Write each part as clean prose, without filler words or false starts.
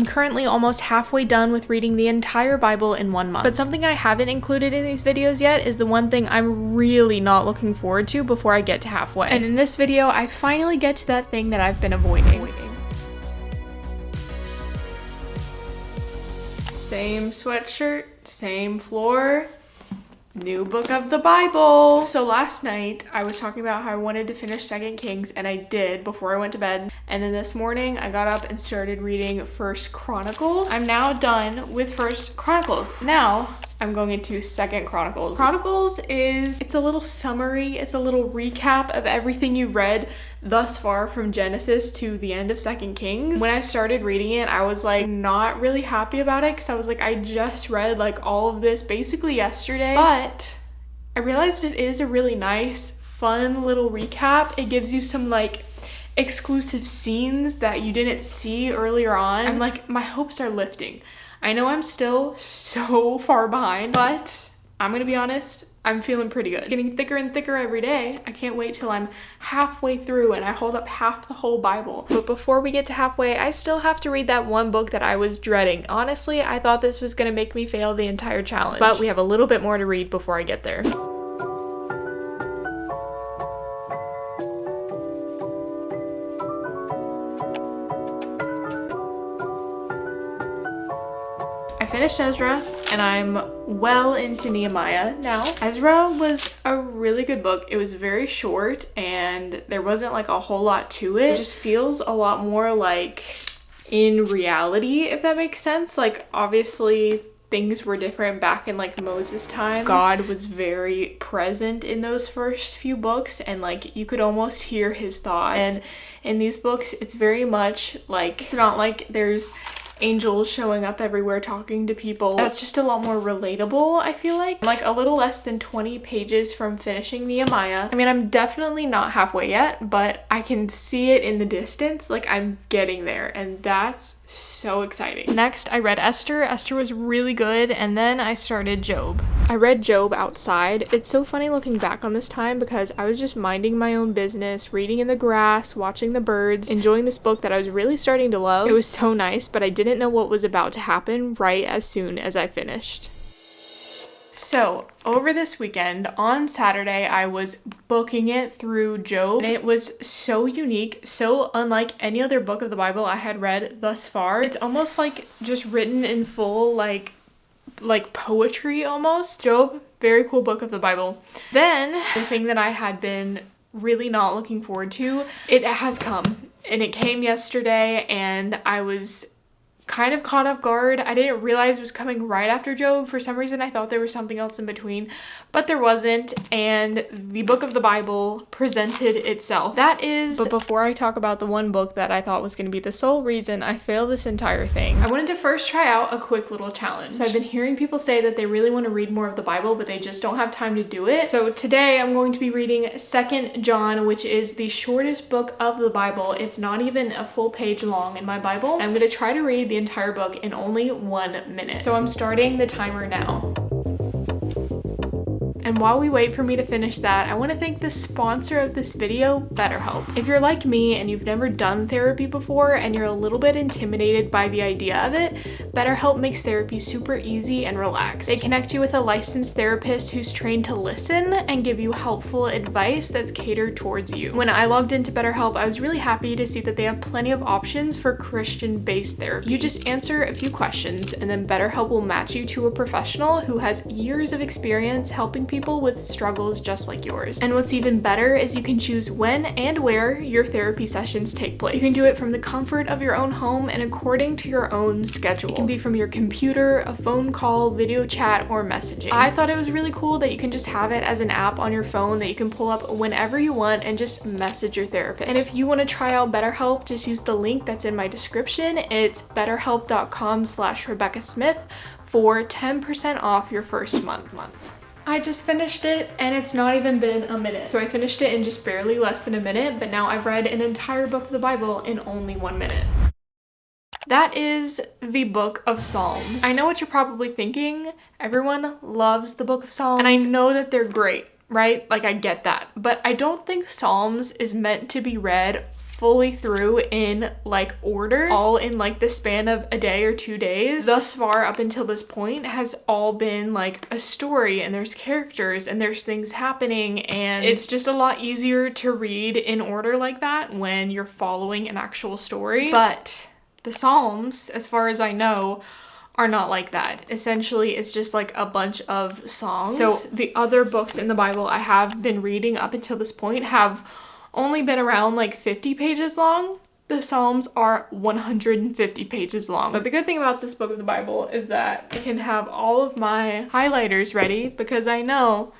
I'm currently almost halfway done with reading the entire Bible in 1 month. But something I haven't included in these videos yet is the one thing I'm really not looking forward to before I get to halfway. And in this video, I finally get to that thing that I've been avoiding. Same sweatshirt, same floor. New book of the Bible. So last night I was talking about how I wanted to finish 2 Kings, and I did before I went to bed. And then this morning I got up and started reading 1 Chronicles. I'm now done with 1 Chronicles. Now I'm going into 2 Chronicles. Chronicles it's a little summary, it's a little recap of everything you read thus far from Genesis to the end of 2 Kings. When I started reading it, I was like not really happy about it because I was like, I just read like all of this basically yesterday. But I realized it is a really nice, fun little recap. It gives you some like exclusive scenes that you didn't see earlier on. I'm like, my hopes are lifting. I know I'm still so far behind, but I'm gonna be honest, I'm feeling pretty good. It's getting thicker and thicker every day. I can't wait till I'm halfway through and I hold up half the whole Bible. But before we get to halfway, I still have to read that one book that I was dreading. Honestly, I thought this was gonna make me fail the entire challenge, but we have a little bit more to read before I get there. I finished Ezra and I'm well into Nehemiah now. Ezra was a really good book. It was very short and there wasn't like a whole lot to it. It just feels a lot more like in reality, if that makes sense. Like obviously things were different back in like Moses' time. God was very present in those first few books and like you could almost hear his thoughts. And in these books, it's very much like, it's not like there's angels showing up everywhere talking to people. That's just a lot more relatable, I feel like. I'm like a little less than 20 pages from finishing Nehemiah. I mean, I'm definitely not halfway yet, but I can see it in the distance. Like I'm getting there and that's so exciting. Next, I read Esther. Esther was really good, and then I started Job. I read Job outside. It's so funny looking back on this time because I was just minding my own business, reading in the grass, watching the birds, enjoying this book that I was really starting to love. It was so nice, but I didn't know what was about to happen right as soon as I finished. So, over this weekend, on Saturday, I was booking it through Job, and it was so unique, so unlike any other book of the Bible I had read thus far. It's almost like just written in full, like poetry almost. Job, very cool book of the Bible. Then, the thing that I had been really not looking forward to, it has come, and it came yesterday, and I was kind of caught off guard. I didn't realize it was coming right after Job. For some reason, I thought there was something else in between, but there wasn't, and the book of the Bible presented itself. That is, but before I talk about the one book that I thought was going to be the sole reason I failed this entire thing, I wanted to first try out a quick little challenge. So I've been hearing people say that they really want to read more of the Bible, but they just don't have time to do it. So today I'm going to be reading 2 John, which is the shortest book of the Bible. It's not even a full page long in my Bible. I'm going to try to read the entire book in only 1 minute. So I'm starting the timer now. And while we wait for me to finish that, I want to thank the sponsor of this video, BetterHelp. If you're like me and you've never done therapy before and you're a little bit intimidated by the idea of it, BetterHelp makes therapy super easy and relaxed. They connect you with a licensed therapist who's trained to listen and give you helpful advice that's catered towards you. When I logged into BetterHelp, I was really happy to see that they have plenty of options for Christian-based therapy. You just answer a few questions and then BetterHelp will match you to a professional who has years of experience helping people with struggles just like yours. And what's even better is you can choose when and where your therapy sessions take place. You can do it from the comfort of your own home and according to your own schedule. It can be from your computer, a phone call, video chat, or messaging. I thought it was really cool that you can just have it as an app on your phone that you can pull up whenever you want and just message your therapist. And if you want to try out BetterHelp, just use the link that's in my description. It's betterhelp.com/RebeccaSmith for 10% off your first month. I just finished it and it's not even been a minute. So I finished it in just barely less than a minute, but now I've read an entire book of the Bible in only 1 minute. That is the book of Psalms. I know what you're probably thinking. Everyone loves the book of Psalms, and I know that they're great, right? Like I get that, but I don't think Psalms is meant to be read fully through in like order, all in like the span of a day or 2 days. Thus far up until this point has all been like a story, and there's characters and there's things happening, and it's just a lot easier to read in order like that when you're following an actual story. But the Psalms, as far as I know, are not like that. Essentially, it's just like a bunch of songs. So the other books in the Bible I have been reading up until this point have only been around like 50 pages long. The Psalms are 150 pages long. But the good thing about this book of the Bible is that I can have all of my highlighters ready, because I know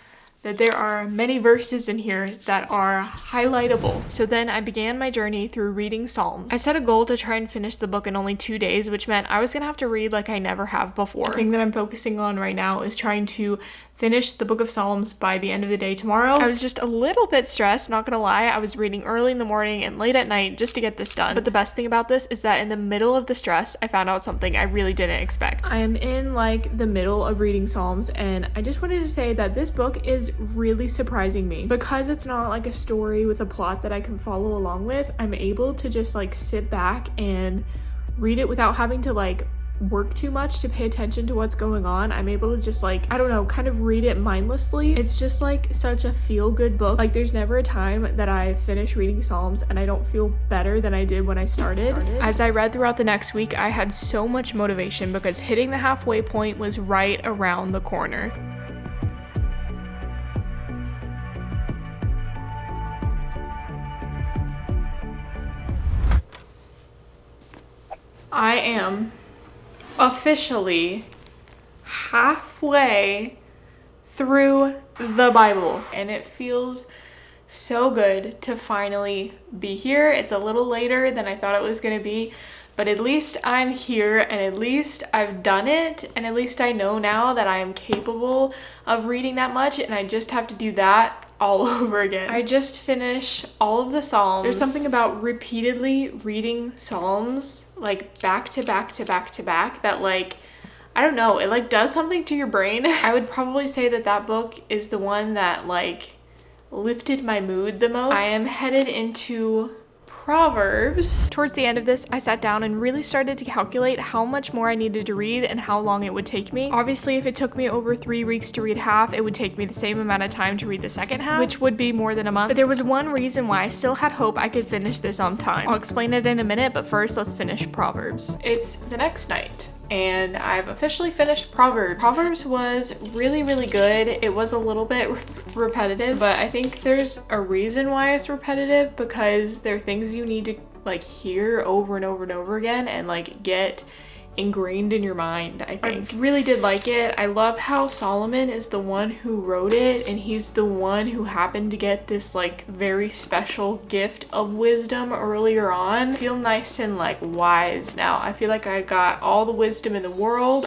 that there are many verses in here that are highlightable. So then I began my journey through reading Psalms. I set a goal to try and finish the book in only 2 days, which meant I was gonna have to read like I never have before. The thing that I'm focusing on right now is trying to finish the book of Psalms by the end of the day tomorrow. I was just a little bit stressed, not gonna lie. I was reading early in the morning and late at night just to get this done. But the best thing about this is that in the middle of the stress, I found out something I really didn't expect. I am in like the middle of reading Psalms, and I just wanted to say that this book is really surprising me. Because it's not like a story with a plot that I can follow along with, I'm able to just like sit back and read it without having to like work too much to pay attention to what's going on. I'm able to just like, I don't know, kind of read it mindlessly. It's just like such a feel-good book. Like there's never a time that I finish reading Psalms and I don't feel better than I did when I started. As I read throughout the next week, I had so much motivation because hitting the halfway point was right around the corner. I am officially halfway through the Bible, and it feels so good to finally be here. It's a little later than I thought it was gonna be, but at least I'm here, and at least I've done it, and at least I know now that I am capable of reading that much, and I just have to do that all over again. I just finished all of the Psalms. There's something about repeatedly reading Psalms like back to back to back to back that like, I don't know, it like does something to your brain. I would probably say that that book is the one that like lifted my mood the most. I am headed into Proverbs. Towards the end of this, I sat down and really started to calculate how much more I needed to read and how long it would take me. Obviously, if it took me over 3 weeks to read half, it would take me the same amount of time to read the second half, which would be more than a month. But there was one reason why I still had hope I could finish this on time. I'll explain it in a minute, but first let's finish Proverbs. It's the next night, and I've officially finished Proverbs. Proverbs was really, really good. It was a little bit repetitive, but I think there's a reason why it's repetitive, because there are things you need to like hear over and over and over again and like get ingrained in your mind. I really did like it. I love how Solomon is the one who wrote it, and he's the one who happened to get this like very special gift of wisdom earlier on. I feel nice and like wise now. I feel like I got all the wisdom in the world.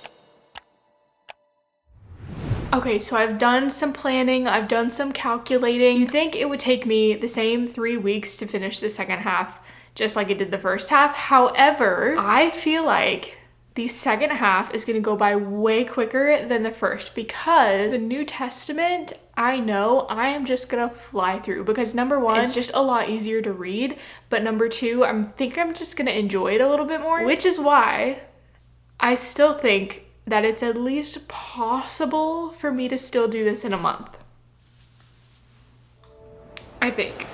Okay, so I've done some planning, I've done some calculating. You'd think it would take me the same 3 weeks to finish the second half, just like it did the first half. However, I feel like the second half is gonna go by way quicker than the first, because the New Testament, I know I am just gonna fly through, because number one, it's just a lot easier to read, but number two, I'm just gonna enjoy it a little bit more, which is why I still think that it's at least possible for me to still do this in a month. I think.